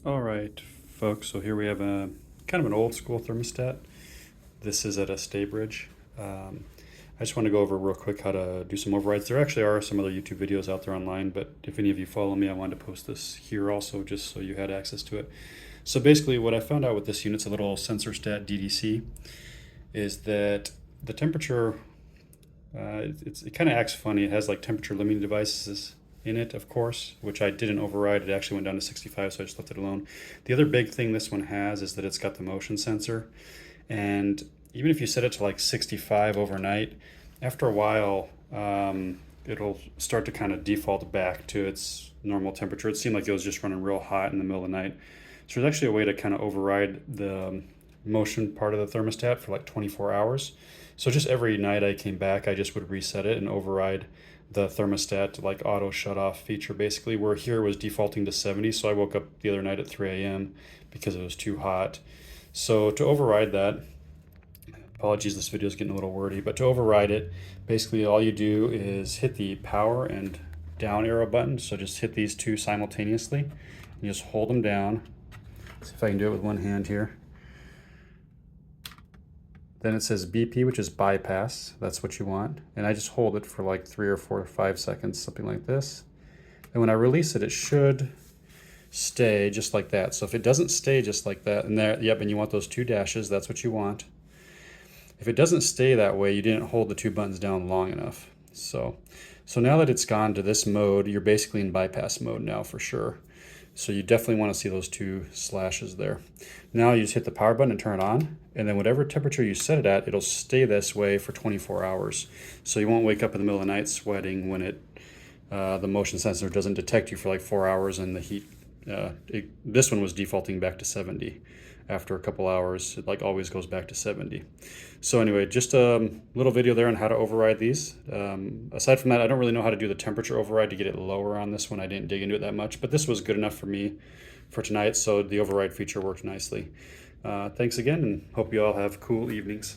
All right, folks, so here we have a kind of an old school thermostat. This is at a Staybridge. I just want to go over real quick how to do some overrides. There actually are some other YouTube videos out there online, but if any of you follow me, I wanted to post this here also just so you had access to it. So basically what I found out with this unit's a little SensorStat DDC is that the temperature, it kind of acts funny. It has like temperature limiting devices in it, of course, which I didn't override. It actually went down to 65, so I just left it alone. The other big thing this one has is that it's got the motion sensor. And even if you set it to like 65 overnight, after a while, it'll start to kind of default back to its normal temperature. It seemed like it was just running real hot in the middle of the night. So there's actually a way to kind of override the motion part of the thermostat for like 24 hours. So just every night I came back, I just would reset it and override the thermostat like auto shut off feature, basically, where here was defaulting to 70. So I woke up the other night at 3 a.m. because it was too hot. So to override that, apologies, this video is getting a little wordy, but to override it, basically all you do is hit the power and down arrow button. So just hit these two simultaneously and you just hold them down. See if I can do it with one hand here. Then it says BP, which is bypass. That's what you want. And I just hold it for like 3 or 4 or 5 seconds, something like this. And when I release it, it should stay just like that. So if it doesn't stay just like that, and there, yep, and you want those 2 dashes, that's what you want. If it doesn't stay that way, you didn't hold the 2 buttons down long enough. So now that it's gone to this mode, you're basically in bypass mode now for sure. So you definitely want to see those 2 slashes there. Now you just hit the power button and turn it on, and then whatever temperature you set it at, it'll stay this way for 24 hours. So you won't wake up in the middle of the night sweating when the motion sensor doesn't detect you for like 4 hours and the heat. This one was defaulting back to 70. After a couple hours, it like always goes back to 70. So anyway, just a little video there on how to override these. Aside from that, I don't really know how to do the temperature override to get it lower on this one. I didn't dig into it that much, but this was good enough for me for tonight, so the override feature worked nicely. Thanks again, and hope you all have cool evenings.